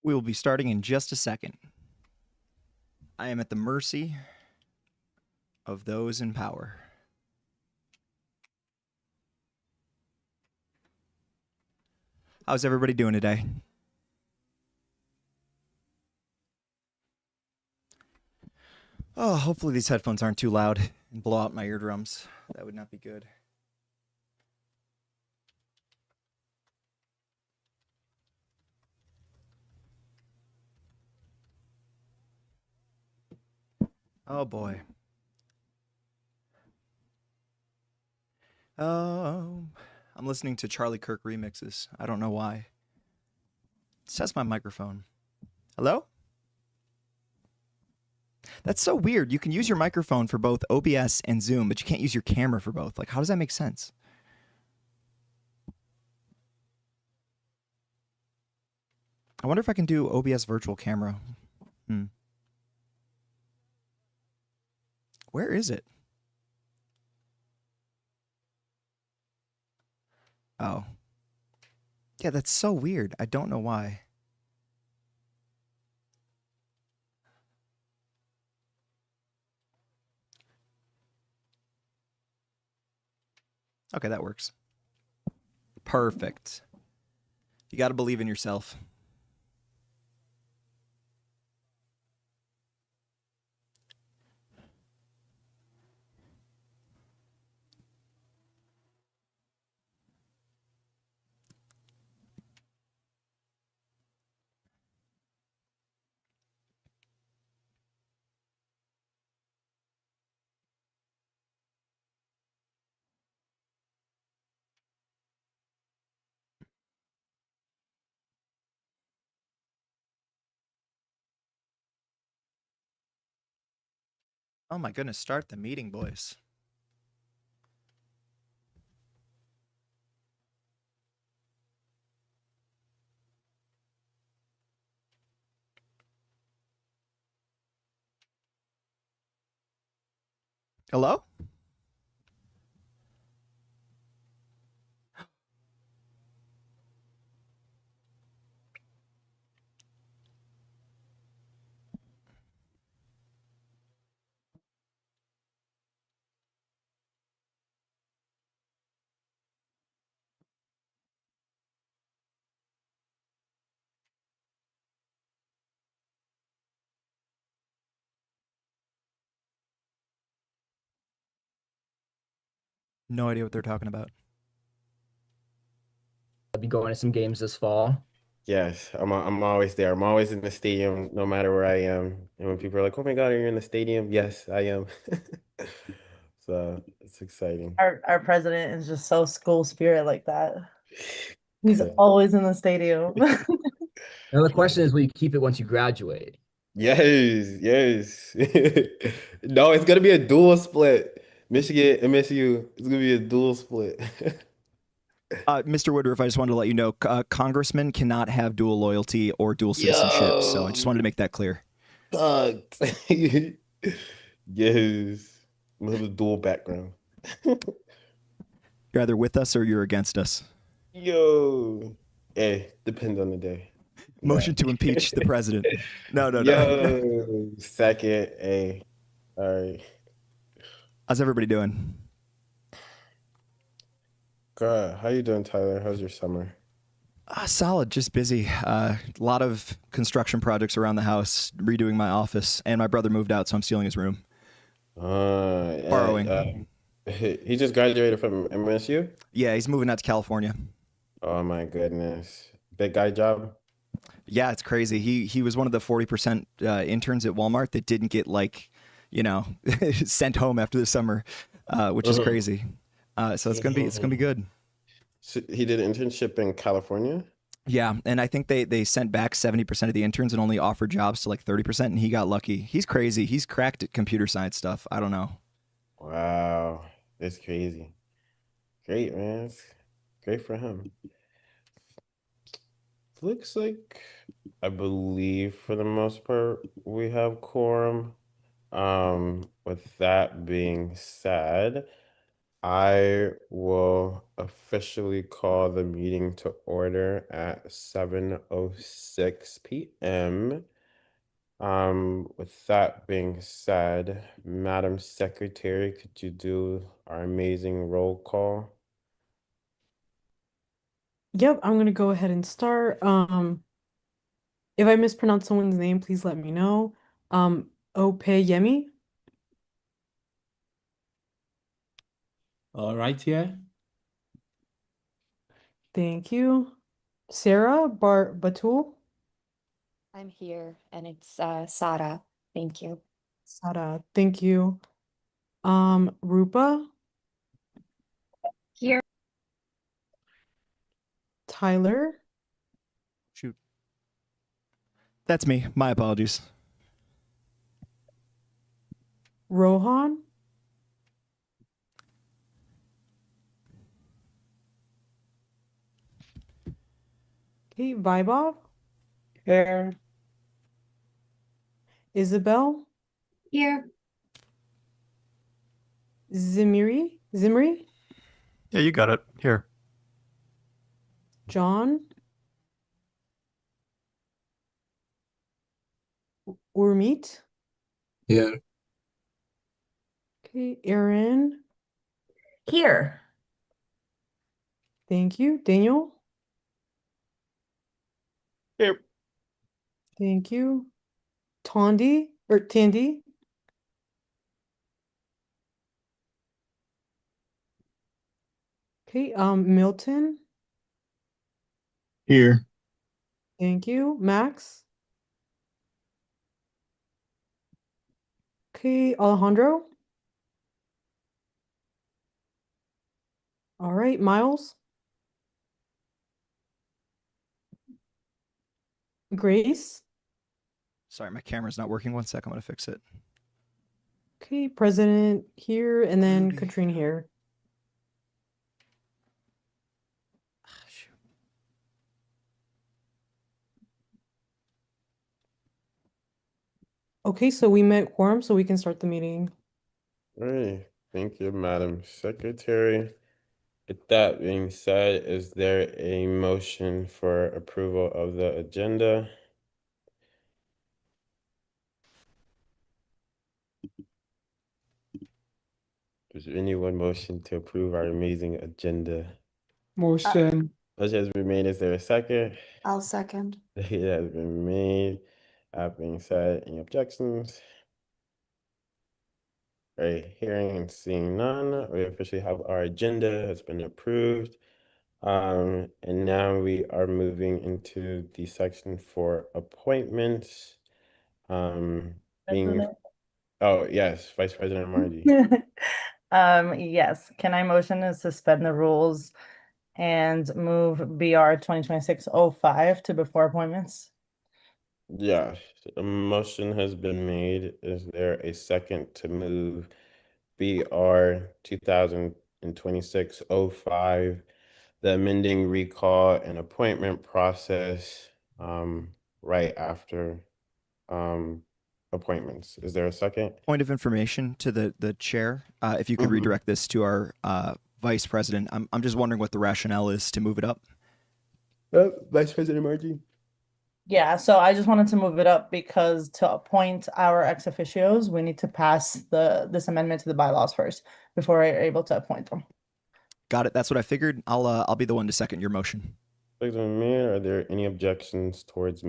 We will be starting in just a second. I am at the mercy of those in power. How's everybody doing today? Oh, hopefully these headphones aren't too loud and blow out my eardrums. That would not be good. Oh boy. Oh, I'm listening to Charlie Kirk remixes. I don't know why. It says my microphone. Hello? That's so weird. You can use your microphone for both OBS and Zoom, but you can't use your camera for both. Like, how does that make sense? I wonder if I can do OBS virtual camera. Where is it? Oh. Yeah, that's so weird. I don't know why. Okay, that works. Perfect. You got to believe in yourself. Oh my goodness, start the meeting, boys. Hello? No idea what they're talking about. I'll be going to some games this fall. Yes, I'm always there. I'm always in the stadium, no matter where I am. And when people are like, "Oh my God, you're in the stadium?" Yes, I am. So it's exciting. Our president is just so school spirit like that. He's Good. always in the stadium. Now the question is, will you keep it once you graduate? Yes, yes. No, it's gonna be a dual split. Michigan and MSU. It's gonna be a dual split. Mr. Woodruff, I just wanted to let you know, congressmen cannot have dual loyalty or dual citizenship, so I just wanted to make that clear. Sucked. Yes. We have a dual background. You're either with us or you're against us. Yo. Hey, depends on the day. Motion to impeach the president. No. Yo, second, hey. All right. How's everybody doing? God, how you doing, Tyler? How's your summer? Solid, just busy. A lot of construction projects around the house, redoing my office, and my brother moved out, so I'm stealing his room. Borrowing. He just graduated from MSU? Yeah, he's moving out to California. Oh my goodness. Big guy job? Yeah, it's crazy. He was one of the 40% interns at Walmart that didn't get sent home after the summer, which is crazy. So it's gonna be good. So he did an internship in California? Yeah, and I think they sent back 70% of the interns and only offered jobs to like 30%, and he got lucky. He's crazy. He's cracked at computer science stuff. I don't know. Wow, that's crazy. Great, man. It's great for him. Looks like, I believe for the most part, we have quorum. With that being said, I will officially officially call the meeting to order at 7:06 p.m. With that being said, Madam Secretary, could you do our amazing roll call? Yep, I'm gonna go ahead and start. If I mispronounce someone's name, please let me know. Opeyemi. All right, yeah. Thank you. Sarah Batul. I'm here and it's Sara. Thank you. Sara, thank you. Rupa. Here. Tyler. Shoot. That's me. My apologies. Rohan. Okay, Vaibhav. Here. Isabel. Here. Zimri. Yeah, you got it. Here. John. Urmit. Here. Okay, Aaron. Here. Thank you. Daniel. Here. Thank you. Tandy. Okay, Milton. Here. Thank you. Max. Okay, Alejandro. All right, Miles. Grace. Sorry, my camera's not working. 1 sec. I'm going to fix it. Okay, President here, and then Rudy. Katrine here. Shoot. Okay, so we met quorum, so we can start the meeting. All right. Thank you, Madam Secretary. With that being said, is there a motion for approval of the agenda? Does anyone motion to approve our amazing agenda? Motion. Motion has been made. Is there a second? I'll second. It has been made. That being said, any objections? All right, hearing and seeing none, we officially have our agenda has been approved. And now we are moving into the section for appointments. Being, oh yes, Vice President Margie. Yes, can I motion to suspend the rules and move BR 2026-05 to before appointments? Yeah, a motion has been made. Is there a second to move BR 2026-05, the amending recall and appointment process, right after appointments? Is there a second? Point of information to the chair. If you could redirect this to our vice president. I'm just wondering what the rationale is to move it up. Vice President Margie. Yeah, so I just wanted to move it up because to appoint our ex officios, we need to pass this amendment to the bylaws first before we're able to appoint them. Got it. That's what I figured. I'll be the one to second your motion. President Mayor, are there any objections towards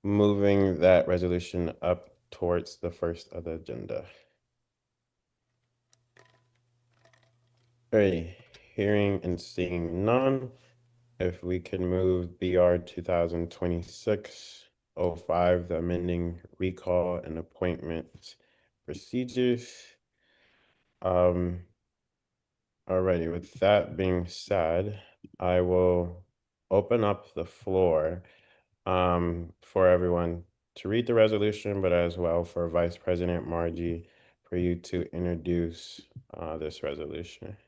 moving that resolution up towards the first of the agenda? Alright, hearing and seeing none, if we can move BR 2026-05, the amending recall and appointment procedures. Alrighty, with that being said, I will open up the floor for everyone to read the resolution, but as well for Vice President Margie for you to introduce this resolution.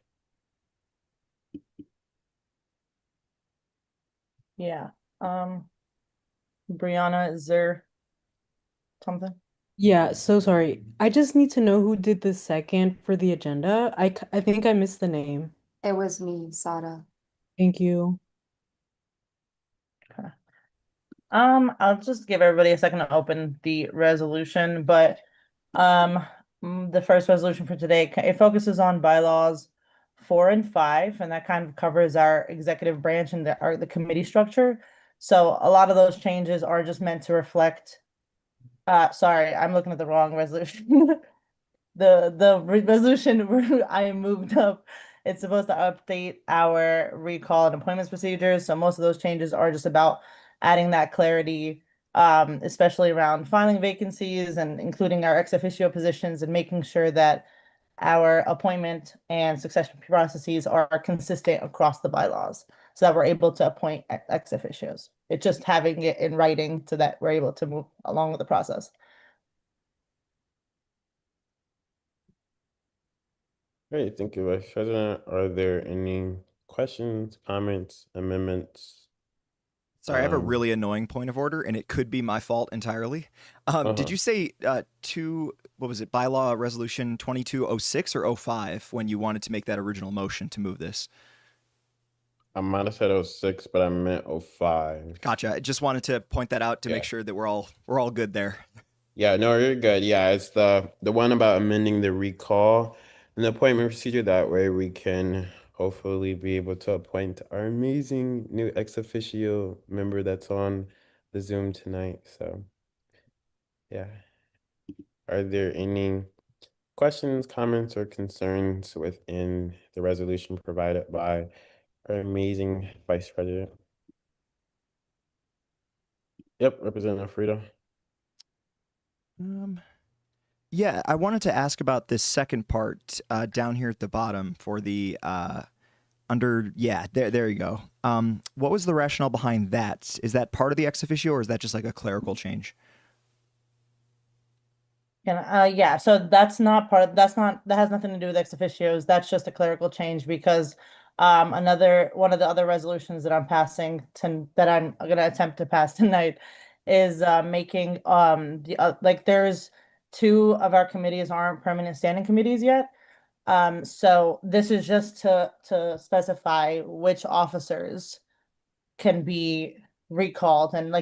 Yeah. Brianna, is there something? Yeah, so sorry. I just need to know who did the second for the agenda. I think I missed the name. It was me, Sara. Thank you. I'll just give everybody a second to open the resolution, but the first resolution for today, it focuses on bylaws 4 and 5, and that kind of covers our executive branch and the committee structure. So a lot of those changes are just meant to reflect. Sorry, I'm looking at the wrong resolution. Resolution I moved up, it's supposed to update our recall and appointments procedures. So most of those changes are just about adding that clarity, especially around filing vacancies and including our ex officio positions and making sure that our appointment and succession processes are consistent across the bylaws so that we're able to appoint ex officios. It's just having it in writing so that we're able to move along with the process. Great, thank you, Vice President. Are there any questions, comments, amendments? Sorry, I have a really annoying point of order, and it could be my fault entirely. Did you say what was it, bylaw resolution 2206 or 05 when you wanted to make that original motion to move this? I might have said 06, but I meant 05. Gotcha. I just wanted to point that out to make sure that we're all good there. Yeah, no, you're good. Yeah, it's the one about amending the recall and the appointment procedure. That way we can hopefully be able to appoint our amazing new ex officio member that's on the Zoom tonight. So, yeah. Are there any questions, comments, or concerns within the resolution provided by our amazing Vice President? Yep, Representative Frida. Yeah, I wanted to ask about this second part down here at the bottom for the there you go. What was the rationale behind that? Is that part of the ex officio or is that just like a clerical change? Yeah, so that has nothing to do with ex officios. That's just a clerical change because another one of the other resolutions that I'm that I'm gonna attempt to pass tonight is making there's two of our committees aren't permanent standing committees yet. So this is just to specify which officers can be recalled and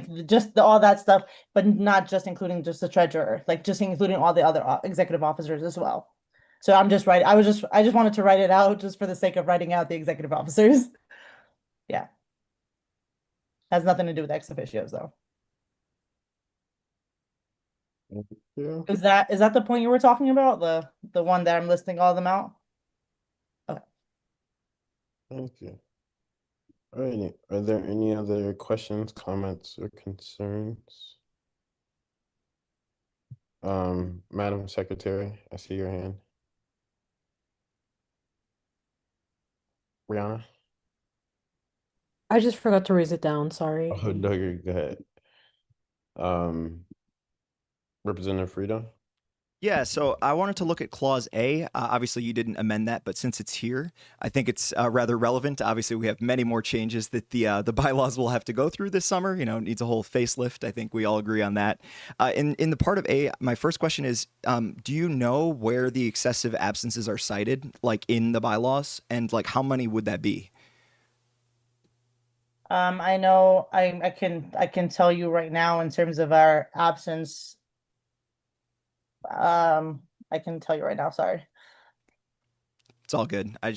all that stuff, but not just including just the treasurer, like just including all the other executive officers as well. So I just wanted to write it out just for the sake of writing out the executive officers. Yeah. Has nothing to do with ex officios though. Yeah. Is that the point you were talking about? The one that I'm listing all of them out? Okay. Thank you. All right. Are there any other questions, comments, or concerns? Madam Secretary, I see your hand. Brianna? I just forgot to raise it down. Sorry. Oh, no, you're good. Representative Frida? Yeah, so I wanted to look at Clause A. Obviously, you didn't amend that, but since it's here, I think it's rather relevant. Obviously, we have many more changes that the bylaws will have to go through this summer. You know, it needs a whole facelift. I think we all agree on that. In the part of A, my first question is, do you know where the excessive absences are cited, like in the bylaws, and like how many would that be? I know I can tell you right now in terms of our absence. I can tell you right now, sorry. It's all good. Are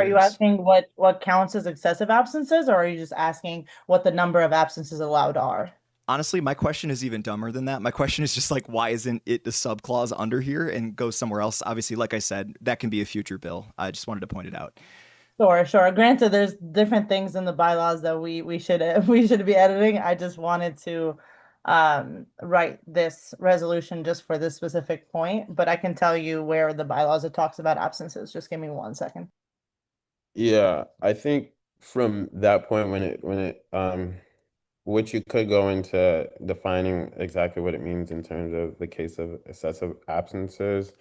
you asking what counts as excessive absences, or are you just asking what the number of absences allowed are? Honestly, my question is even dumber than that. My question is just like, why isn't it the subclause under here and go somewhere else? Obviously, like I said, that can be a future bill. I just wanted to point it out. Sure. Granted, there's different things in the bylaws that we should be editing. I just wanted to write this resolution just for this specific point, but I can tell you where the bylaws it talks about absences. Just give me 1 second. Yeah, I think from that point which you could go into defining exactly what it means in terms of the case of excessive absences,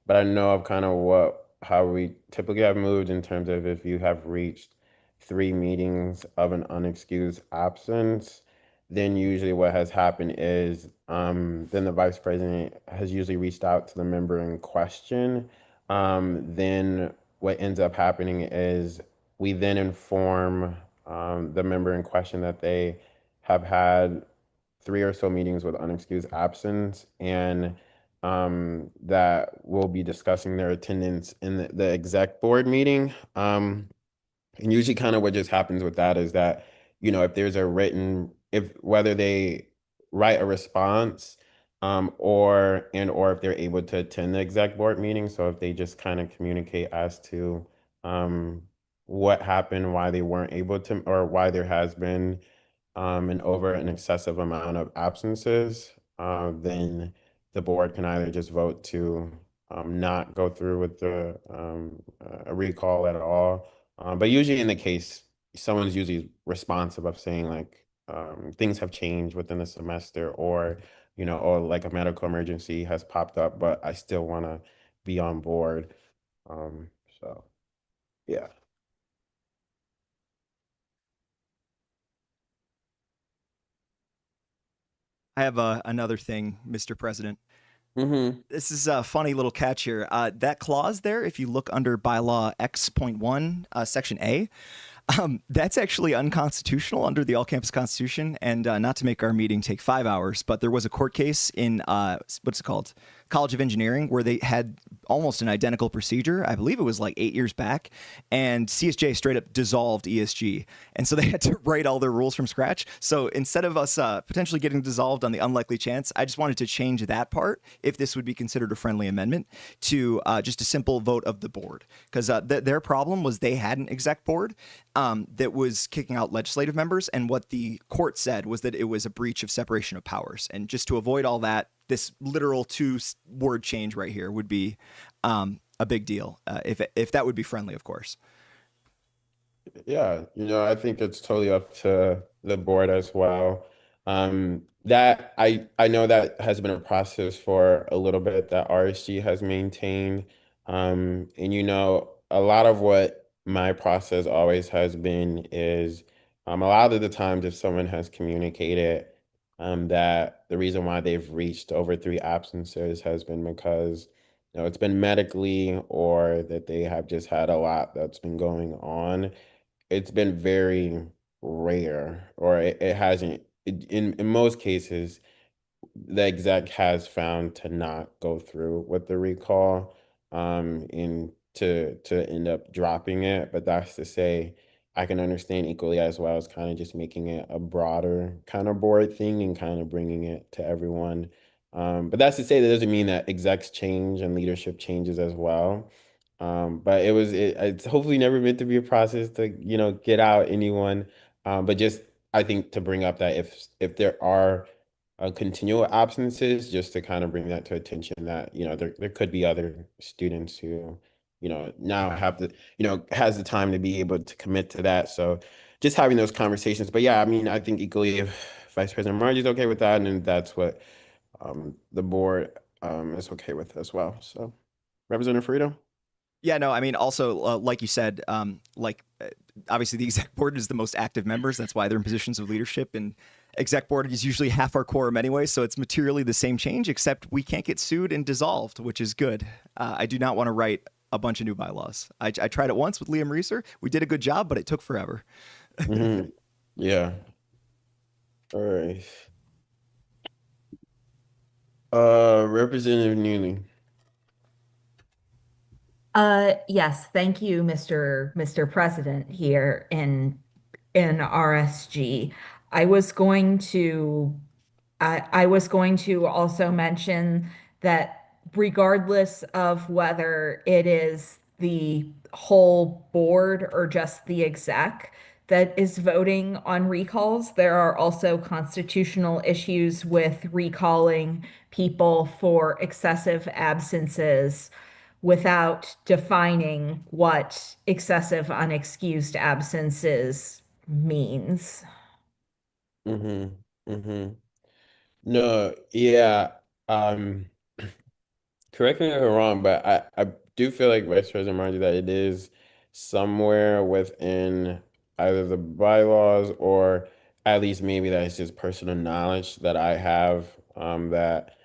but I know of kind of how we typically have moved in terms of if you have reached 3 meetings of an unexcused absence, then usually what has happened is then the vice president has usually reached out to the member in question. Then what ends up happening is we then inform the member in question that they have had 3 or so meetings with unexcused absence, and that we'll be discussing their attendance in the exec board meeting. And usually kind of what just happens with that is that, if there's a written, if whether they write a response, or if they're able to attend the exec board meeting. So if they just kind of communicate as to what happened, why they weren't able to, or why there has been an excessive amount of absences, then the board can either just vote to not go through with the a recall at all. But usually in the case, someone's usually responsive of saying like things have changed within the semester, or like a medical emergency has popped up, but I still want to be on board. So yeah. I have another thing, Mr. President. Mm-hmm. This is a funny little catch here. That clause there, if you look under bylaw X.1, section A, that's actually unconstitutional under the all-campus constitution. And not to make our meeting take 5 hours, but there was a court case in what's it called, College of Engineering, where they had almost an identical procedure. I believe it was like 8 years back, and CSJ straight up dissolved ESG, and so they had to write all their rules from scratch. So instead of us potentially getting dissolved on the unlikely chance, I just wanted to change that part, if this would be considered a friendly amendment, to just a simple vote of the board, because their problem was they had an exec board that was kicking out legislative members, and what the court said was that it was a breach of separation of powers. And just to avoid all that, this literal 2-word change right here would be a big deal, if that would be friendly, of course. Yeah, I think it's totally up to the board as well. That I know that has been a process for a little bit that RSG has maintained. And a lot of what my process always has been is a lot of the times if someone has communicated that the reason why they've reached over 3 absences has been because it's been medically, or that they have just had a lot that's been going on. It's been very rare, or it hasn't. In most cases, the exec has found to not go through with the recall, and to end up dropping it. But that's to say, I can understand equally as well as kind of just making it a broader kind of board thing and kind of bringing it to everyone. But that's to say that doesn't mean that execs change and leadership changes as well. But it's hopefully never meant to be a process to get out anyone. But just I think to bring up that if there are continual absences, just to kind of bring that to attention that there could be other students who now have the has the time to be able to commit to that. So just having those conversations. But yeah, I mean, I think equally if Vice President Margie is okay with that, and that's what the board is okay with as well. So Representative Frito. Yeah, no, I mean, also, like you said, obviously the exec board is the most active members. That's why they're in positions of leadership, and exec board is usually half our quorum anyway. So it's materially the same change, except we can't get sued and dissolved, which is good. I do not want to write a bunch of new bylaws. I tried it once with Liam Reeser. We did a good job, but it took forever. Mm-hmm. Yeah. All right. Representative Neely. Yes, thank you, Mr. President here in RSG. I was going to I was going to also mention that regardless of whether it is the whole board or just the exec that is voting on recalls, there are also constitutional issues with recalling people for excessive absences without defining what excessive unexcused absences means. Mm-hmm. Mm-hmm. No, yeah. Um, Correct me if I'm wrong, but I do feel like Vice President Margie that it is somewhere within either the bylaws, or at least maybe that's just personal knowledge that I have, that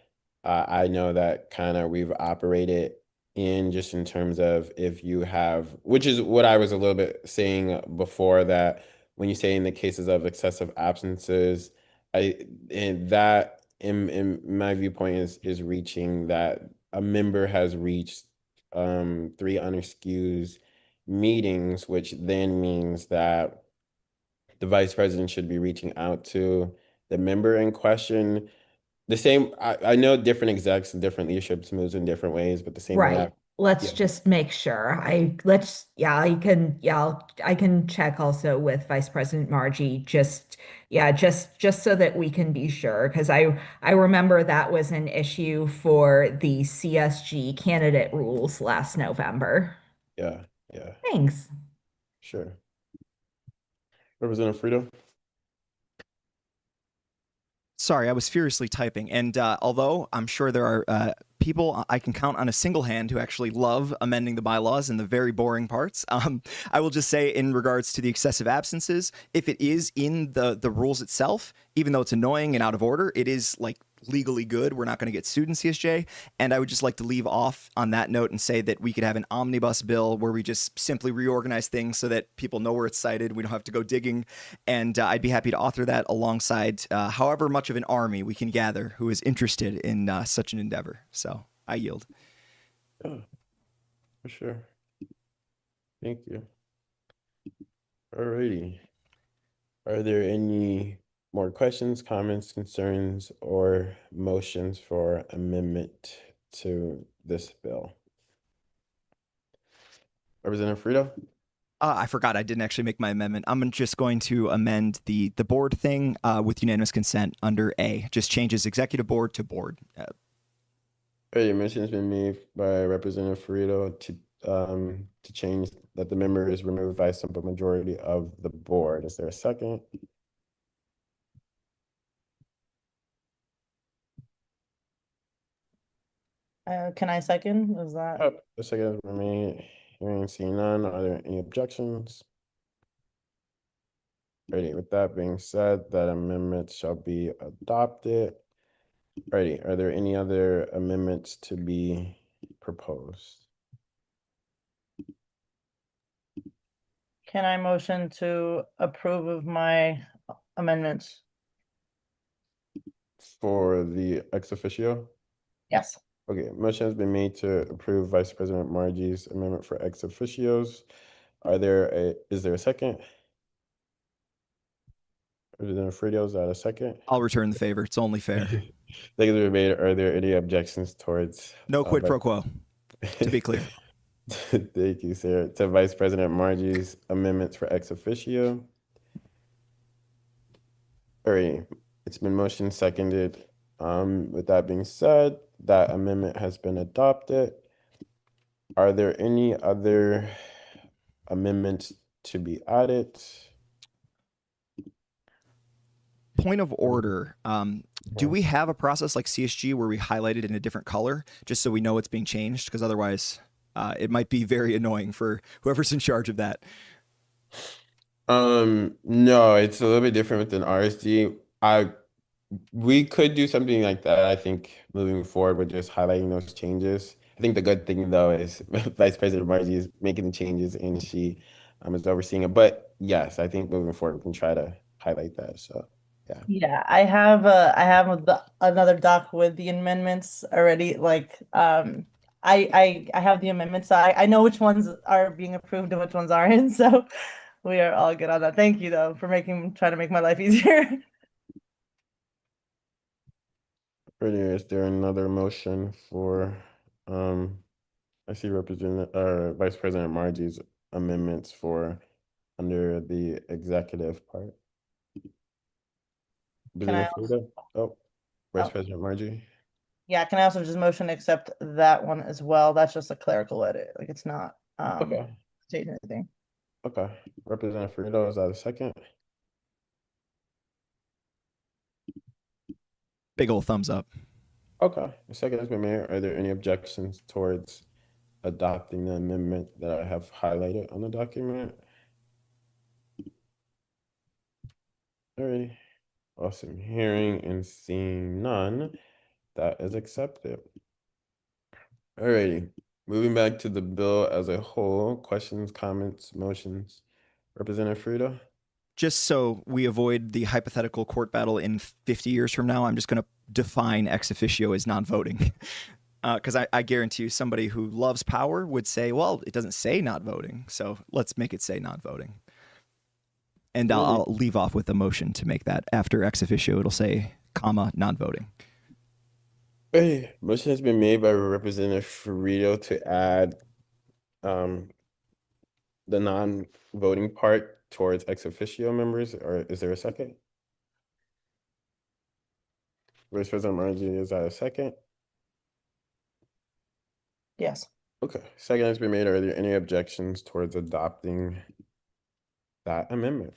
I know that kind of we've operated in just in terms of if you have, which is what I was a little bit saying before, that when you say in the cases of excessive absences, and that in my viewpoint is reaching that a member has reached 3 unexcused meetings, which then means that the vice president should be reaching out to the member in question. The same, I know different execs and different leaderships moves in different ways, but the same way. Right. Let's Yeah. just make sure. I can check also with Vice President Margie, just so that we can be sure. Because I remember that was an issue for the CSG candidate rules last November. Yeah, yeah, Thanks. sure. Representative Frito? Sorry, I was furiously typing. And although I'm sure there are people I can count on a single hand who actually love amending the bylaws and the very boring parts, I will just say in regards to the excessive absences, if it is in the rules itself, even though it's annoying and out of order, it is like legally good. We're not going to get sued in CSJ. And I would just like to leave off on that note and say that we could have an omnibus bill where we just simply reorganize things so that people know where it's cited. We don't have to go digging. And I'd be happy to author that alongside however much of an army we can gather who is interested in such an endeavor. So I yield. Yeah, for sure. Thank you. Alrighty. Are there any more questions, comments, concerns, or motions for amendment to this bill? Representative Frito? I forgot I didn't actually make my amendment. I'm just going to amend the board thing with unanimous consent under A. Just changes executive board to board. A motion has been made by Representative Frito to change that the member is removed by a simple majority of the board. Is there a second? Can I second? Is that? A second has been made. Hearing and seeing none. Are there any objections? Ready. With that being said, that amendment shall be adopted. Ready. Are there any other amendments to be proposed? Can I motion to approve of my amendments? For the ex officio? Yes. Okay, motion has been made to approve Vice President Margie's amendment for ex officios. Is there a second? Representative Frito, is that a second? I'll return the favor. It's only fair. Thank you, made. Are there any objections towards? No quid pro quo, to be clear. Thank you, sir. To Vice President Margie's amendments for ex officio. All right, it's been motion seconded. With that being said, that amendment has been adopted. Are there any other amendments to be added? Point of order. Do we have a process like CSG where we highlight it in a different color just so we know it's being changed? Because otherwise, it might be very annoying for whoever's in charge of that. No, it's a little bit different with an RSG. We could do something like that, I think, moving forward with just highlighting those changes. I think the good thing though is Vice President Margie is making the changes and she is overseeing it. But yes, I think moving forward we can try to highlight that. So yeah. Yeah, I have another doc with the amendments already. Like, I have the amendments. So I know which ones are being approved and which ones aren't. So we are all good on that. Thank you though for trying to make my life easier. Is there another motion for I see Vice President Margie's amendments for under the executive part. Can I Oh, Vice Oh. President Margie. Yeah, can I also just motion to accept that one as well? That's just a clerical edit. Like it's not Okay. changing anything. Okay. Representative Frito, is that a second? Big old thumbs up. Okay. A second has been made. Are there any objections towards adopting the amendment that I have highlighted on the document? Alrighty. Awesome. Hearing and seeing none, that is accepted. Alrighty. moving back to the bill as a whole, questions, comments, motions. Representative Frida? Just so we avoid the hypothetical court battle in 50 years from now, I'm just going to define ex officio as non-voting. Because I guarantee you somebody who loves power would say, well, it doesn't say not voting, so let's make it say not voting. And I'll leave off with a motion to make that. After ex officio, it'll say, comma, non-voting. Hey, motion has been made by Representative Frito to add the non-voting part towards ex officio members, or is there a second? Vice President Margie, is that a second? Yes. Okay, second has been made. Are there any objections towards adopting that amendment?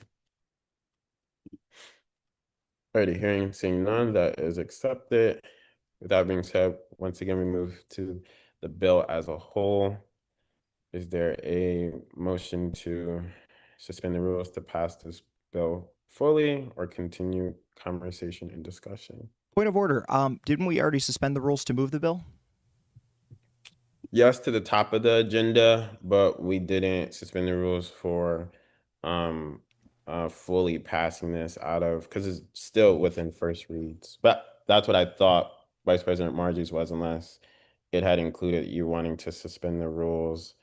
Alrighty, hearing and seeing none, that is accepted. With that being said, once again, we move to the bill as a whole. Is there a motion to suspend the rules to pass this bill fully or continue conversation and discussion? Point of order. Didn't we already suspend the rules to move the bill? Yes, to the top of the agenda, but we didn't suspend the rules for fully passing this out of, because it's still within first reads. But that's what I thought Vice President Margie's was, unless it had included you wanting to suspend the rules,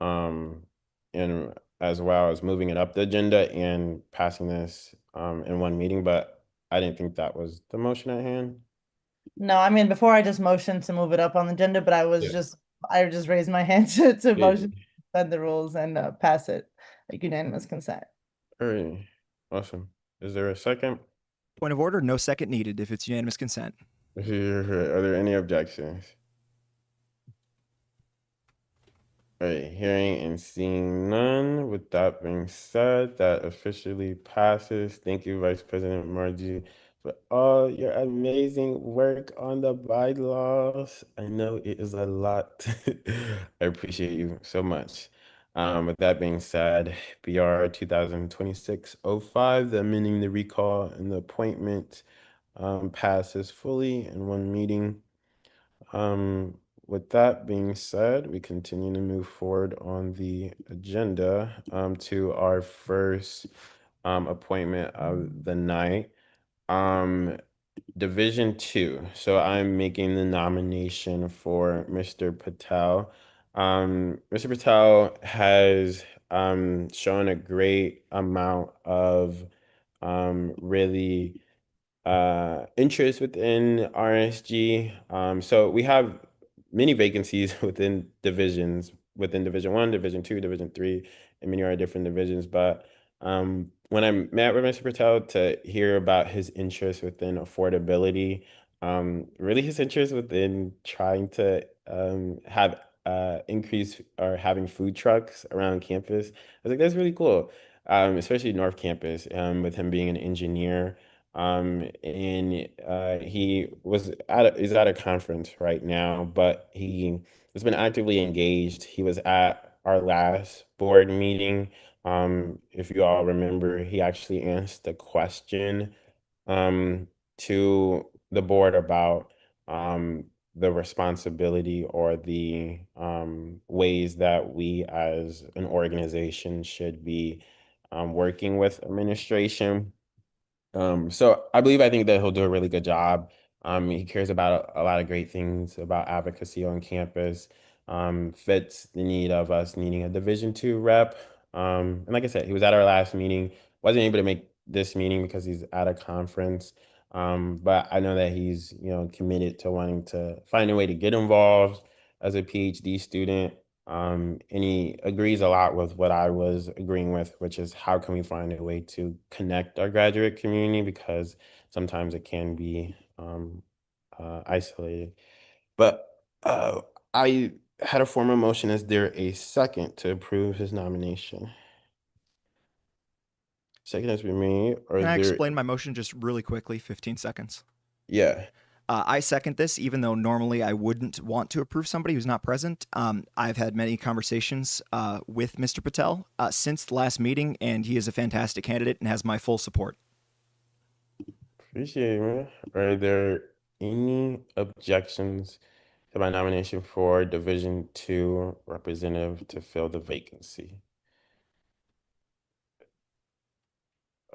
and as well as moving it up the agenda and passing this in one meeting. But I didn't think that was the motion at hand. No, I mean, before I just motioned to move it up on the agenda, but I just raised my hand to motion to suspend the rules and pass it like unanimous consent. All right, awesome. Is there a second? Point of order. No second needed if it's unanimous consent. Are there any objections? All right, hearing and seeing none. With that being said, that officially passes. Thank you, Vice President Margie, for all your amazing work on the bylaws. I know it is a lot. I appreciate you so much. With that being said, BR 2026-05, the amending the recall and the appointment passes fully in one meeting. With that being said, we continue to move forward on the agenda to our first appointment of the night. Division 2. So I'm making the nomination for Mr. Patel. Mr. Patel has shown a great amount of really interest within RSG. So we have many vacancies within divisions, within Division 1, Division 2, Division 3, and many other different divisions. But when I met with Mr. Patel to hear about his interest within affordability, really his interest within trying to have increase or having food trucks around campus, I was like, that's really cool. Especially North Campus, with him being an engineer. And he is at a conference right now, but he has been actively engaged. He was at our last board meeting. If you all remember, he actually asked a question to the board about the responsibility or the ways that we as an organization should be working with administration. So I think that he'll do a really good job. He cares about a lot of great things about advocacy on campus, fits the need of us needing a Division 2 rep. And like I said, he was at our last meeting, wasn't able to make this meeting because he's at a conference. But I know that he's, committed to wanting to find a way to get involved as a PhD student. And he agrees a lot with what I was agreeing with, which is how can we find a way to connect our graduate community, because sometimes it can be isolated. But I had a formal motion. Is there a second to approve his nomination? Second has been made. Can I explain my motion just really quickly, 15 seconds? Yeah. I second this, even though normally I wouldn't want to approve somebody who's not present. I've had many conversations with Mr. Patel since the last meeting, and he is a fantastic candidate and has my full support. Appreciate it, man. Are there any objections my nomination for Division II representative to fill the vacancy.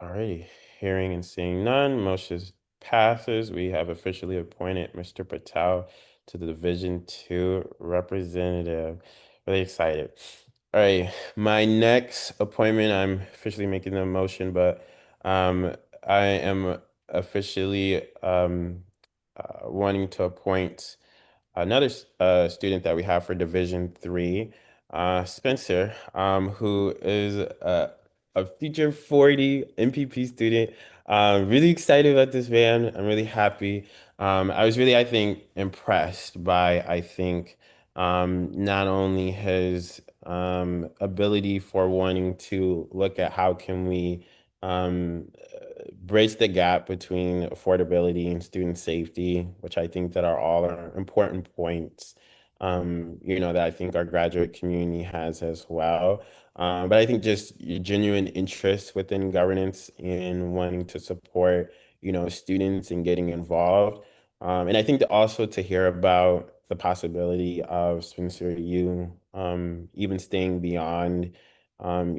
Alrighty, hearing and seeing none, motion passes. We have officially appointed Mr. Patel to the Division II representative. Really excited. All right, my next appointment, I'm officially making the motion, but I am officially wanting to appoint another student that we have for Division III, Spencer, who is a future 40 MPP student. Really excited about this man. I'm really happy. I was really, I think, impressed by, not only his ability for wanting to look at how can we bridge the gap between affordability and student safety, which I think that are important points, that I think our graduate community has as well. But I think just genuine interest within governance in wanting to support, students and getting involved. And I think that also to hear about the possibility of Spencer, you even staying beyond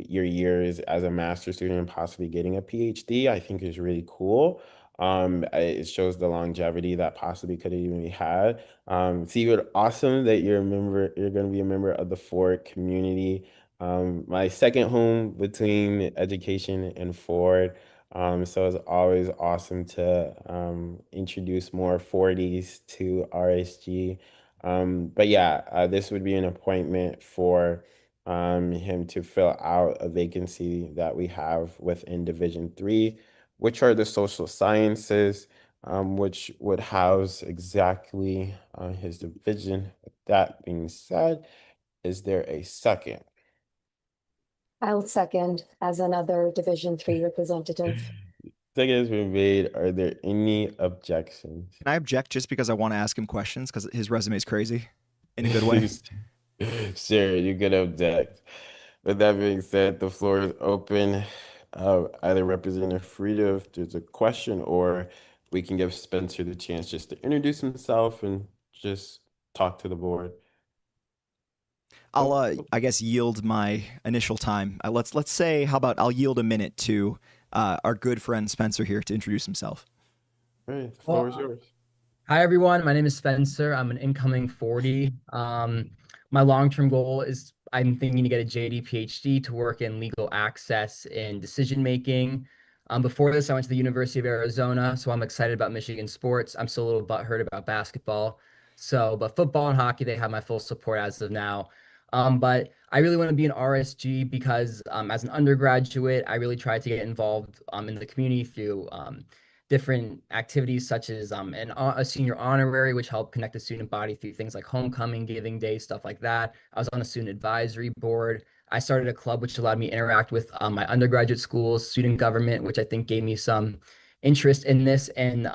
your years as a master's student and possibly getting a PhD, I think is really cool. It shows the longevity that possibly could have even had. It's even awesome that you're going to be a member of the Ford community. My second home between education and Ford. So it's always awesome to introduce more 40s to RSG. But yeah, this would be an appointment for him to fill out a vacancy that we have within Division III, which are the social sciences, which would house exactly his division. With that being said, is there a second? I'll second as another Division III representative. Second has been made. Are there any objections? Can I object just because I want to ask him questions because his resume is crazy in a good way? Sure, you can object. With that being said, the floor is open. Either Representative Frieda, if there's a question, or we can give Spencer the chance just to introduce himself and just talk to the board. I'll, I guess, yield my initial time. Let's say, how about I'll yield a minute to our good friend Spencer here to introduce himself. All right, the floor is yours. Hi, everyone. My name is Spencer. I'm an incoming 40. My long-term goal is I'm thinking to get a JD PhD to work in legal access and decision making. Before this, I went to the University of Arizona, so I'm excited about Michigan sports. I'm still a little butthurt about basketball. But football and hockey, they have my full support as of now. But I really want to be an RSG because as an undergraduate, I really tried to get involved in the community through different activities such as a senior honorary, which helped connect the student body through things like homecoming, giving day, stuff like that. I was on a student advisory board. I started a club which allowed me to interact with my undergraduate school's student government, which I think gave me some interest in this. And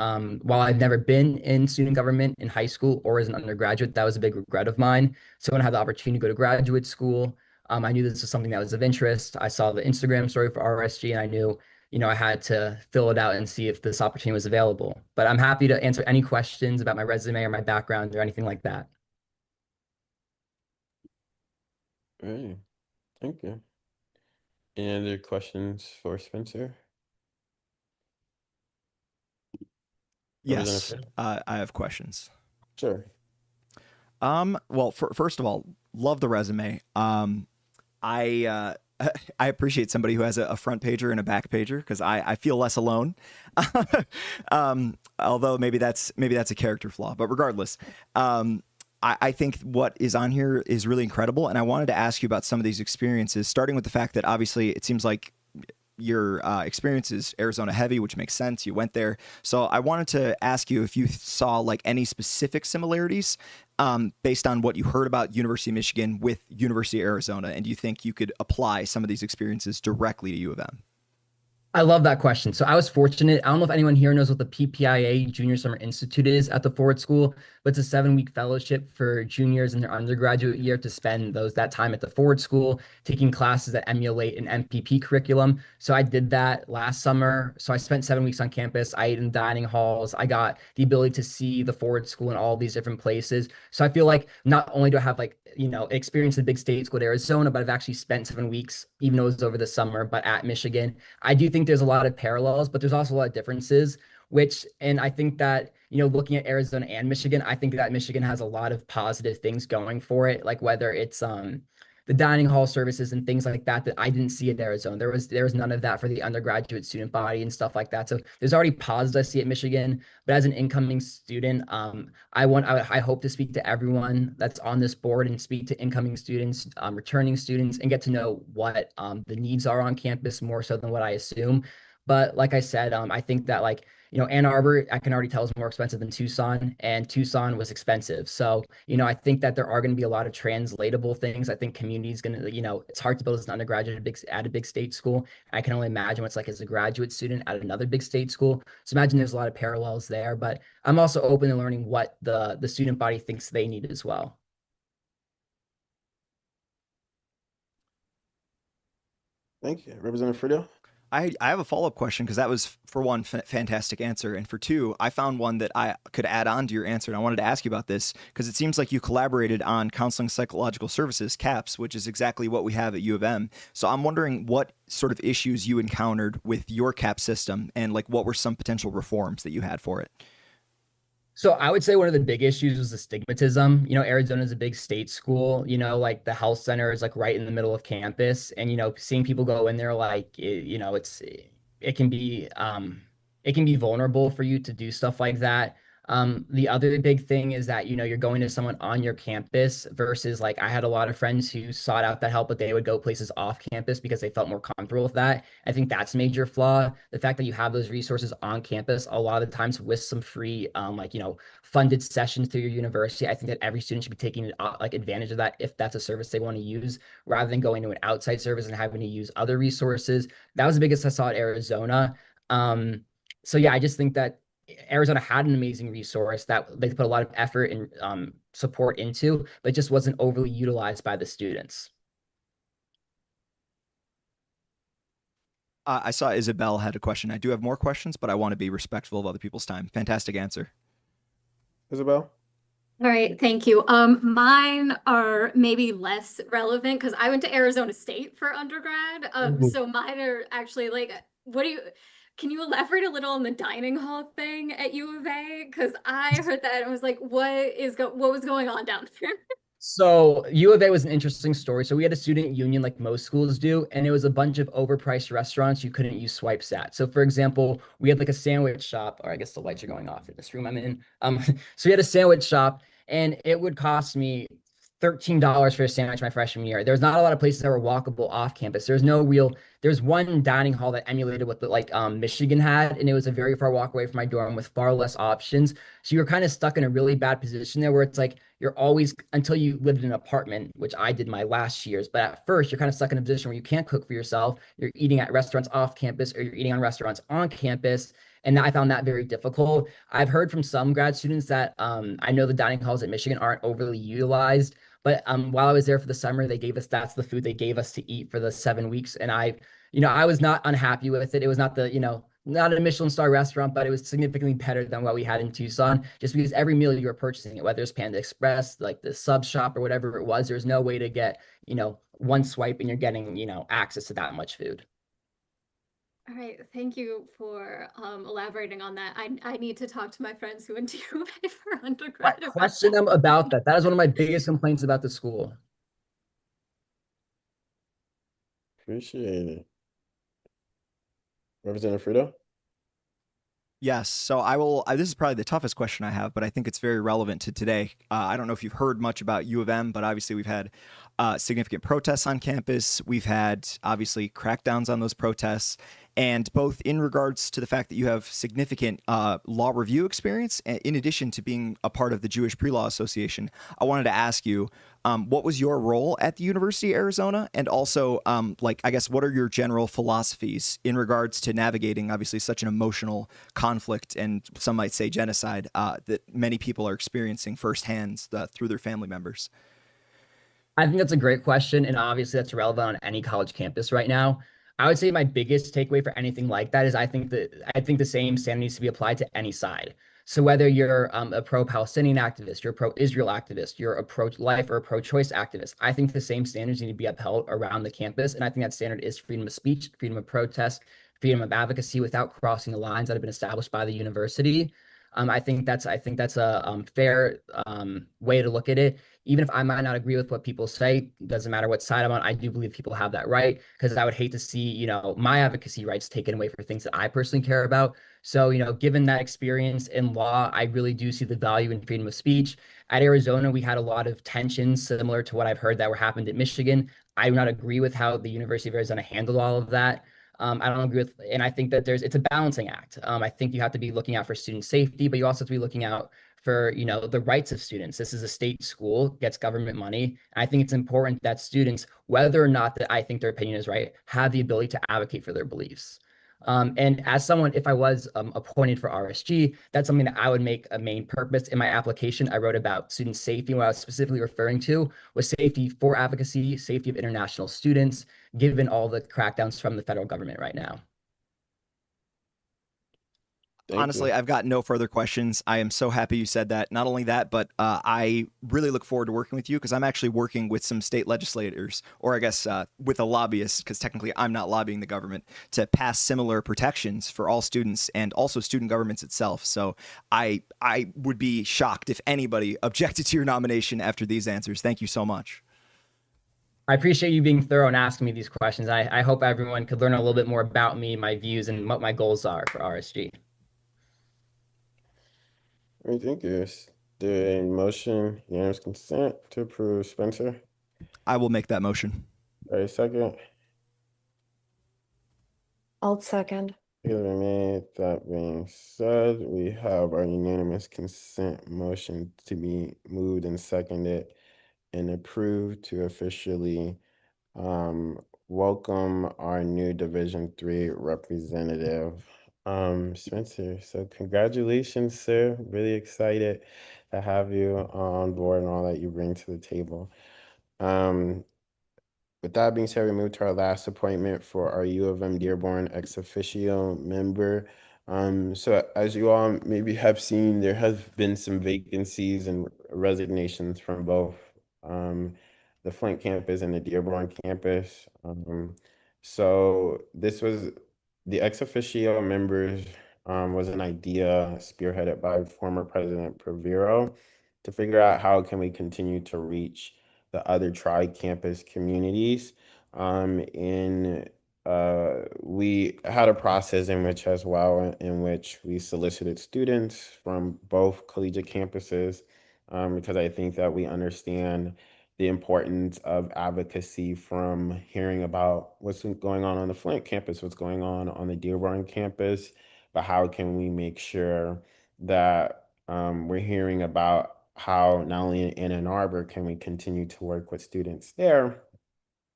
while I've never been in student government in high school or as an undergraduate, that was a big regret of mine. So when I had the opportunity to go to graduate school, I knew this was something that was of interest. I saw the Instagram story for RSG and I knew I had to fill it out and see if this opportunity was available. But I'm happy to answer any questions about my resume or my background or anything like that. All right, thank you. Any other questions for Spencer? Yes, I have questions. Sure. Well, first of all, love the resume. I appreciate somebody who has a front pager and a back pager because I feel less alone. Although maybe that's a character flaw, but regardless, I think what is on here is really incredible. And I wanted to ask you about some of these experiences, starting with the fact that obviously it seems like your experience is Arizona heavy, which makes sense. You went there. So I wanted to ask you if you saw like any specific similarities based on what you heard about University of Michigan with University of Arizona. And do you think you could apply some of these experiences directly to U of M? I love that question. So I was fortunate. I don't know if anyone here knows what the PPIA Junior Summer Institute is at the Ford School, but it's a 7-week fellowship for juniors in their undergraduate year to spend that time at the Ford School, taking classes that emulate an MPP curriculum. So I did that last summer. So I spent 7 weeks on campus. I ate in dining halls. I got the ability to see the Ford School in all these different places. So I feel like not only do I have experience in big state school at Arizona, but I've actually spent 7 weeks, even though it was over the summer, but at Michigan. I do think there's a lot of parallels, but there's also a lot of differences, and I think that, looking at Arizona and Michigan, I think that Michigan has a lot of positive things going for it, like whether it's the dining hall services and things like that I didn't see at Arizona. There was none of that for the undergraduate student body and stuff like that. So there's already positives I see at Michigan, but as an incoming student, I hope to speak to everyone that's on this board and speak to incoming students, returning students, and get to know what the needs are on campus more so than what I assume. But like I said, I think that Ann Arbor, I can already tell is more expensive than Tucson, and Tucson was expensive. So, I think that there are going to be a lot of translatable things. I think community is going to, it's hard to build as an undergraduate at a big state school. I can only imagine what it's like as a graduate student at another big state school. So imagine there's a lot of parallels there, but I'm also open to learning what the student body thinks they need as well. Thank you. Representative Friedel? I have a follow-up question because that was, for one, fantastic answer. And for two, I found one that I could add on to your answer. And I wanted to ask you about this because it seems like you collaborated on Counseling Psychological Services, CAPS, which is exactly what we have at U of M. So I'm wondering what sort of issues you encountered with your CAPS system and what were some potential reforms that you had for it? So I would say one of the big issues was the stigmatism. Arizona is a big state school, the health center is right in the middle of campus. And, seeing people go in there, it can be vulnerable for you to do stuff like that. The other big thing is that, you're going to someone on your campus versus I had a lot of friends who sought out that help, but they would go places off campus because they felt more comfortable with that. I think that's a major flaw. The fact that you have those resources on campus, a lot of the times with some free, funded sessions through your university, I think that every student should be taking advantage of that if that's a service they want to use, rather than going to an outside service and having to use other resources. That was the biggest I saw at Arizona. So yeah, I just think that Arizona had an amazing resource that they put a lot of effort and support into, but it just wasn't overly utilized by the students. I saw Isabel had a question. I do have more questions, but I want to be respectful of other people's time. Fantastic answer. Isabel? All right, thank you. Mine are maybe less relevant because I went to Arizona State for undergrad. So mine are actually can you elaborate a little on the dining hall thing at U of A? Because I heard that and was like, what was going on down there? So U of A was an interesting story. So we had a student union like most schools do, and it was a bunch of overpriced restaurants you couldn't use swipes at. So for example, we had a sandwich shop, or I guess the lights are going off in this room I'm in. So we had a sandwich shop, and it would cost me $13 for a sandwich my freshman year. There's not a lot of places that were walkable off campus. There's one dining hall that emulated what Michigan had, and it was a very far walk away from my dorm with far less options. So you're kind of stuck in a really bad position there where it's you're always, until you lived in an apartment, which I did my last years, but at first you're kind of stuck in a position where you can't cook for yourself. You're eating at restaurants off campus or you're eating on restaurants on campus. And I found that very difficult. I've heard from some grad students that I know the dining halls at Michigan aren't overly utilized, but while I was there for the summer, that's the food they gave us to eat for the 7 weeks. And I was not unhappy with it. It was not not a Michelin star restaurant, but it was significantly better than what we had in Tucson, just because every meal you were purchasing it, whether it's Panda Express, the sub shop or whatever it was, there's no way to get, one swipe and you're getting, access to that much food. All right, thank you for elaborating on that. I need to talk to my friends who went to U of A for undergrad. Question them about that. That is one of my biggest complaints about the school. Appreciate it. Representative Friedel? Yes. So this is probably the toughest question I have, but I think it's very relevant to today. I don't know if you've heard much about U of M, but obviously we've had significant protests on campus. We've had obviously crackdowns on those protests. and both in regards to the fact that you have significant law review experience, in addition to being a part of the Jewish Pre-Law Association, I wanted to ask you, what was your role at the University of Arizona? And also, like, I guess, what are your general philosophies in regards to navigating, obviously, such an emotional conflict and some might say genocide that many people are experiencing firsthand through their family members? I think that's a great question, and obviously that's relevant on any college campus right now. I would say my biggest takeaway for anything like that is I think the same standard needs to be applied to any side. So whether you're a pro-Palestinian activist, you're a pro-Israel activist, you're a pro-life or a pro-choice activist, I think the same standards need to be upheld around the campus, and I think that standard is freedom of speech, freedom of protest, freedom of advocacy without crossing the lines that have been established by the university. I think that's a fair way to look at it. Even if I might not agree with what people say, doesn't matter what side I'm on, I do believe people have that right, because I would hate to see, my advocacy rights taken away for things that I personally care about. So, given that experience in law, I really do see the value in freedom of speech. At Arizona, we had a lot of tensions similar to what I've heard that were happened at Michigan. I do not agree with how the University of Arizona handled all of that. I don't agree with, and I think that it's a balancing act. I think you have to be looking out for student safety, but you also have to be looking out for the rights of students. This is a state school, gets government money. And I think it's important that students, whether or not that I think their opinion is right, have the ability to advocate for their beliefs. And as someone, if I was appointed for RSG, that's something that I would make a main purpose. In my application, I wrote about student safety. What I was specifically referring to was safety for advocacy, safety of international students, given all the crackdowns from the federal government right now. Honestly, I've got no further questions. I am so happy you said that. Not only that, but I really look forward to working with you, because I'm actually working with some state legislators, or I guess with a lobbyist, because technically I'm not lobbying the government, to pass similar protections for all students and also student governments itself. So I would be shocked if anybody objected to your nomination after these answers. Thank you so much. I appreciate you being thorough and asking me these questions. I hope everyone could learn a little bit more about me, my views, and what my goals are for RSG. All right, thank you. Is there a motion, unanimous consent to approve Spencer? I will make that motion. All right, second. I'll second. Taylor made. That being said, we have our unanimous consent motion to be moved and seconded and approved to officially welcome our new Division III representative, Spencer. So congratulations, sir. Really excited to have you on board and all that you bring to the table. With that being said, we move to our last appointment for our U of M Dearborn ex officio member. So as you all maybe have seen, there has been some vacancies and resignations from both the Flint campus and the Dearborn campus. So this was the ex officio members was an idea spearheaded by former President Provero to figure out how can we continue to reach the other tri-campus communities. We had a process in which as well, in which we solicited students from both collegiate campuses, because I think that we understand the importance of advocacy from hearing about what's going on the Flint campus, what's going on the Dearborn campus, but how can we make sure that we're hearing about how not only in Ann Arbor can we continue to work with students there,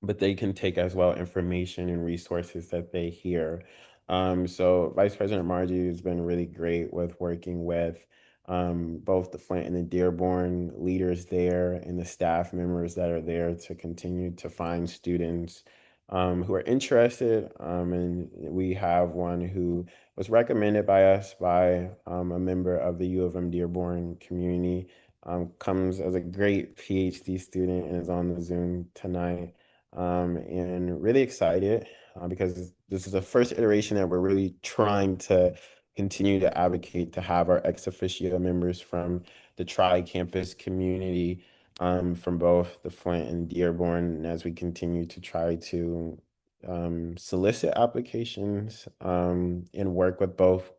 but they can take as well information and resources that they hear. So Vice President Margie has been really great with working with both the Flint and the Dearborn leaders there and the staff members that are there to continue to find students who are interested. And we have one who was recommended by us by a member of the U of M Dearborn community, comes as a great PhD student and is on the Zoom tonight. And really excited because this is the first iteration that we're really trying to continue to advocate to have our ex officio members from the tri-campus community, from both the Flint and Dearborn, and as we continue to try to solicit applications and work with both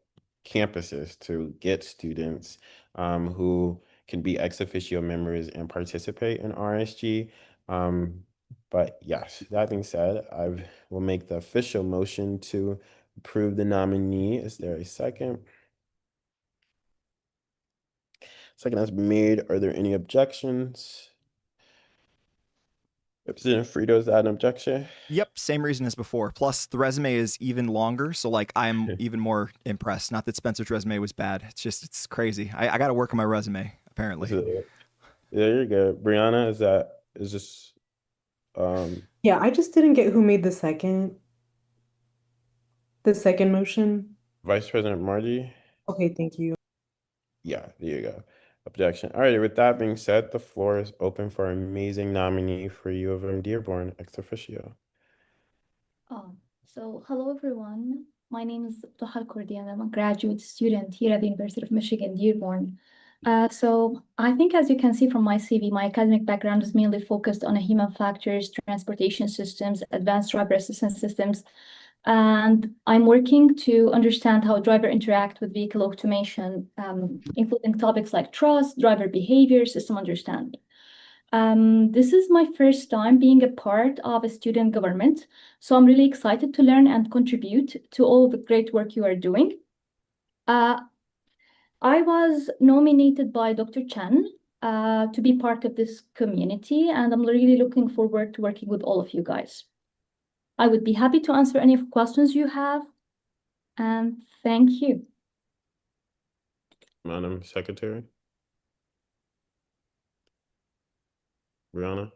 campuses to get students who can be ex officio members and participate in RSG. But yes, that being said, I will make the official motion to approve the nominee. Is there a second? Second has been made. Are there any objections? Representative Frito, is that an objection? Yep, same reason as before. Plus, the resume is even longer, so like I'm even more impressed. Not that Spencer's resume was bad. It's just it's crazy. I got to work on my resume apparently. Yeah, you're good. Brianna, is this Yeah, I just didn't get who made the second motion. Vice President Margie? Okay, thank you. Yeah, there you go. Objection. All right, with that being said, the floor is open for our amazing nominee for U of M Dearborn, ex officio. Hello everyone. My name is Duhal Kurdi and I'm a graduate student here at the University of Michigan, Dearborn. So I think as you can see from my CV, my academic background is mainly focused on human factors, transportation systems, advanced driver assistance systems, and I'm working to understand how driver interact with vehicle automation, including topics like trust, driver behavior, system understanding. This is my first time being a part of a student government, so I'm really excited to learn and contribute to all the great work you are doing. I was nominated by Dr. Chen to be part of this community, and I'm really looking forward to working with all of you guys. I would be happy to answer any questions you have, and thank you. Madam Secretary? Brianna?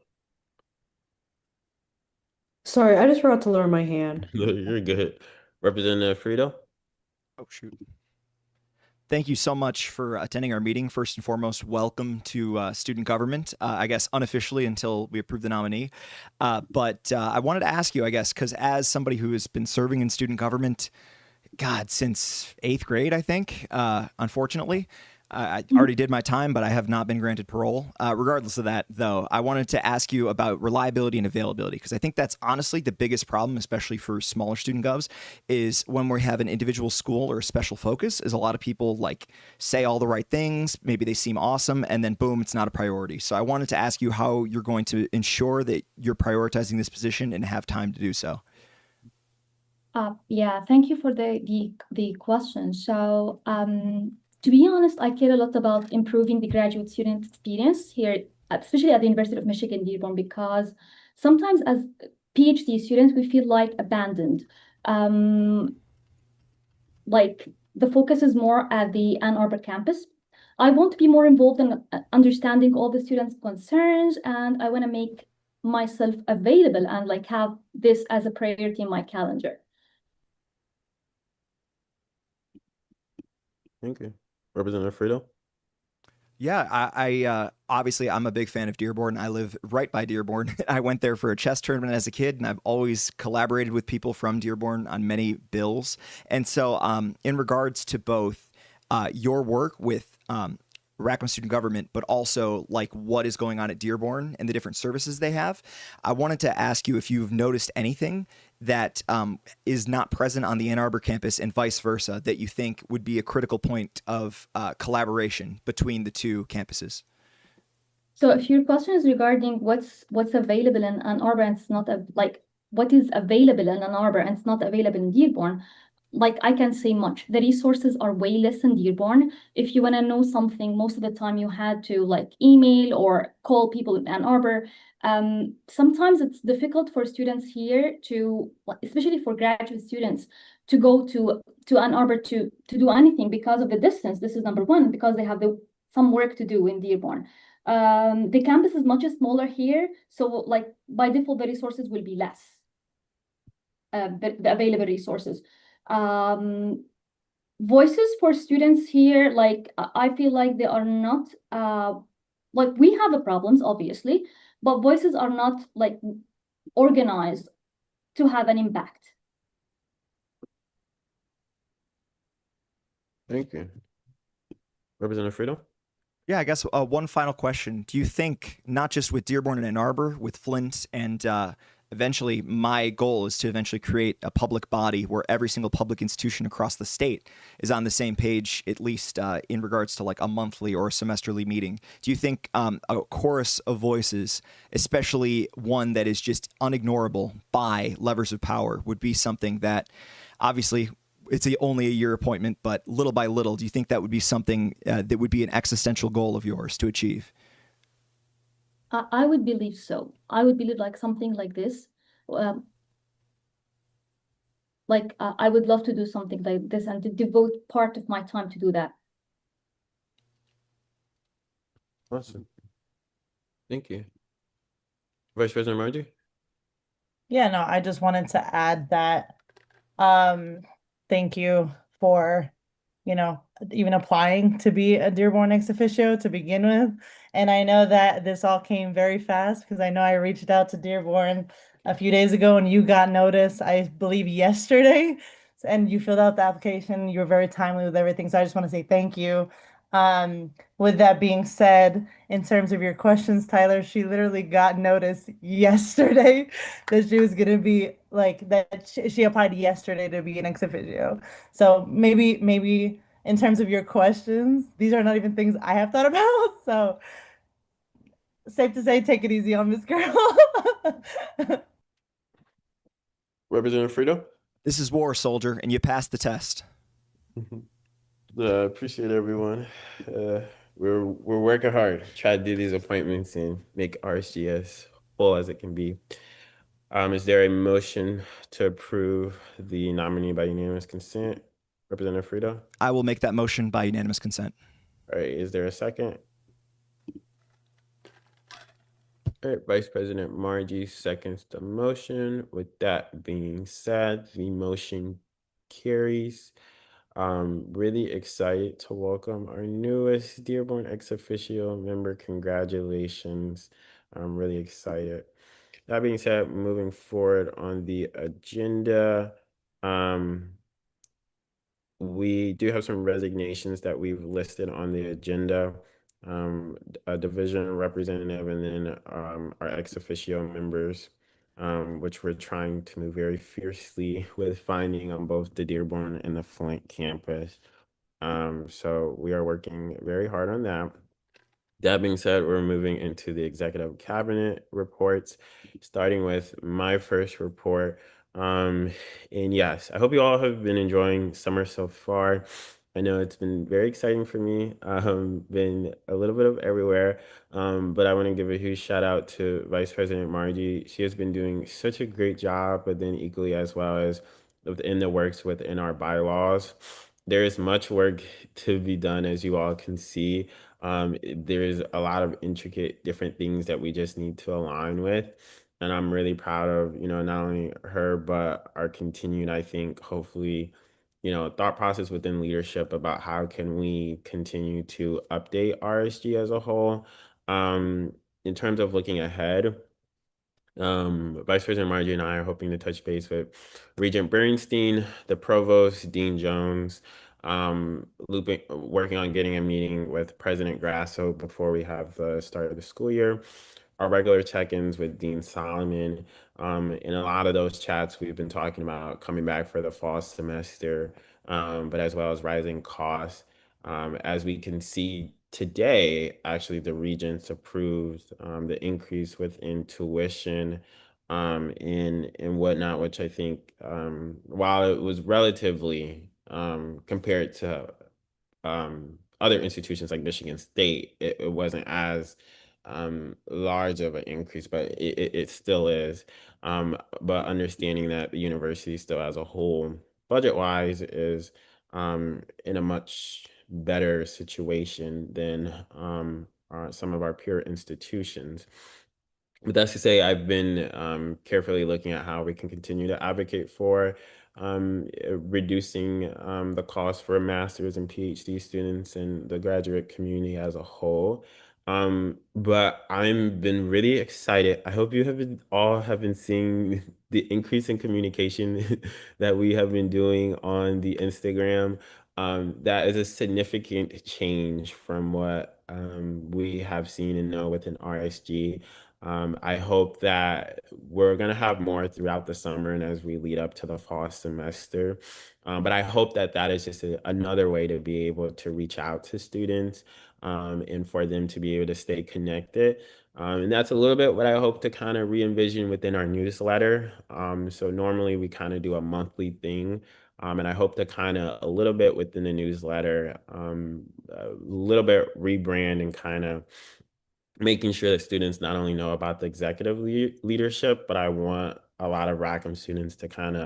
Sorry, I just forgot to lower my hand. You're good. Representative Frito? Oh, shoot. Thank you so much for attending our meeting. First and foremost, welcome to student government, I guess unofficially until we approve the nominee. But I wanted to ask you, I guess, because as somebody who has been serving in student government, God, since 8th grade, I think, unfortunately, I already did my time, but I have not been granted parole. Regardless of that, though, I wanted to ask you about reliability and availability, because I think that's honestly the biggest problem, especially for smaller student govs, is when we have an individual school or a special focus, is a lot of people like say all the right things, maybe they seem awesome, and then boom, it's not a priority. So I wanted to ask you how you're going to ensure that you're prioritizing this position and have time to do so. Yeah, thank you for the question. So, to be honest, I care a lot about improving the graduate student experience here, especially at the University of Michigan, Dearborn, because sometimes as PhD students, we feel like abandoned. Like the focus is more at the Ann Arbor campus. I want to be more involved in understanding all the students' concerns, and I want to make myself available and like have this as a priority in my calendar. Thank you. Representative Frito? Yeah, I obviously I'm a big fan of Dearborn. I live right by Dearborn. I went there for a chess tournament as a kid, and I've always collaborated with people from Dearborn on many bills. And so, in regards to both your work with Rackham Student Government, but also like what is going on at Dearborn and the different services they have, I wanted to ask you if you've noticed anything that is not present on the Ann Arbor campus and vice versa that you think would be a critical point of collaboration between the two campuses. So if your question is regarding what's available in Ann Arbor and it's not like what is available in Ann Arbor and it's not available in Dearborn, like I can say much. The resources are way less in Dearborn. If you want to know something, most of the time you had to like email or call people in Ann Arbor. Sometimes it's difficult for students here to, especially for graduate students, to go to Ann Arbor to do anything because of the distance. This is number one, because they have some work to do in Dearborn. The campus is much smaller here, so like by default the resources will be less. The available resources. Voices for students here, like I feel like they are not like we have the problems obviously, but voices are not like organized to have an impact. Thank you. Representative Frito? Yeah, I guess one final question. Do you think, not just with Dearborn and Ann Arbor, with Flint, and eventually my goal is to eventually create a public body where every single public institution across the state is on the same page, at least in regards to like a monthly or a semesterly meeting. Do you think a chorus of voices, especially one that is just unignorable by levers of power, would be something that obviously it's only a year appointment, but little by little, do you think that would be something that would be an existential goal of yours to achieve? I would believe so. I would believe like something like this. I would love to do something like this and to devote part of my time to do that. Awesome. Thank you. Vice President Margie? Yeah, no, I just wanted to add that thank you for, even applying to be a Dearborn ex officio to begin with. And I know that this all came very fast because I know I reached out to Dearborn a few days ago and you got notice, I believe yesterday, and you filled out the application. You were very timely with everything. So I just want to say thank you. With that being said, in terms of your questions, Tyler, she literally got notice yesterday that she was gonna be like that. She applied yesterday to be an ex officio. So maybe in terms of your questions, these are not even things I have thought about. So safe to say, take it easy on this girl. Representative Frito? This is war, soldier, and you passed the test. Appreciate everyone. We're working hard, try to do these appointments and make RSG as full as it can be. Is there a motion to approve the nominee by unanimous consent? Representative Frito? I will make that motion by unanimous consent. All right, is there a second? All right, Vice President Margie seconds the motion. With that being said, the motion carries. Really excited to welcome our newest Dearborn ex officio member. Congratulations. I'm really excited. That being said, moving forward on the agenda, we do have some resignations that we've listed on the agenda. A division representative and then our ex officio members, which we're trying to move very fiercely with finding on both the Dearborn and the Flint campus. So we are working very hard on that. That being said, we're moving into the executive cabinet reports, starting with my first report. And yes, I hope you all have been enjoying summer so far. I know it's been very exciting for me. Been a little bit of everywhere. But I want to give a huge shout out to Vice President Margie. She has been doing such a great job, but then equally as well as within the works within our bylaws. There is much work to be done, as you all can see. There's a lot of intricate different things that we just need to align with. And I'm really proud of, not only her, but our continued, I think, hopefully, thought process within leadership about how can we continue to update RSG as a whole. In terms of looking ahead, Vice President Margie and I are hoping to touch base with Regent Bernstein, the Provost, Dean Jones, working on getting a meeting with President Grasso before we have the start of the school year. Our regular check-ins with Dean Solomon. In a lot of those chats, we've been talking about coming back for the fall semester, but as well as rising costs. As we can see today, actually, the regents approved the increase within tuition and whatnot, which I think, while it was relatively compared to other institutions like Michigan State, it wasn't as large of an increase, but it still is. But understanding that the university still as a whole, budget-wise, is in a much better situation than some of our peer institutions. But that's to say, I've been carefully looking at how we can continue to advocate for reducing the cost for master's and PhD students and the graduate community as a whole. But I've been really excited. I hope you all have been seeing the increase in communication that we have been doing on the Instagram. That is a significant change from what we have seen and know within RSG. I hope that we're going to have more throughout the summer and as we lead up to the fall semester. But I hope that that is just another way to be able to reach out to students and for them to be able to stay connected. And that's a little bit what I hope to kind of re-envision within our newsletter. So normally we kind of do a monthly thing. And I hope to kind of a little bit within the newsletter, a little bit rebrand and kind of making sure that students not only know about the executive leadership, but I want a lot of Rackham students to kind of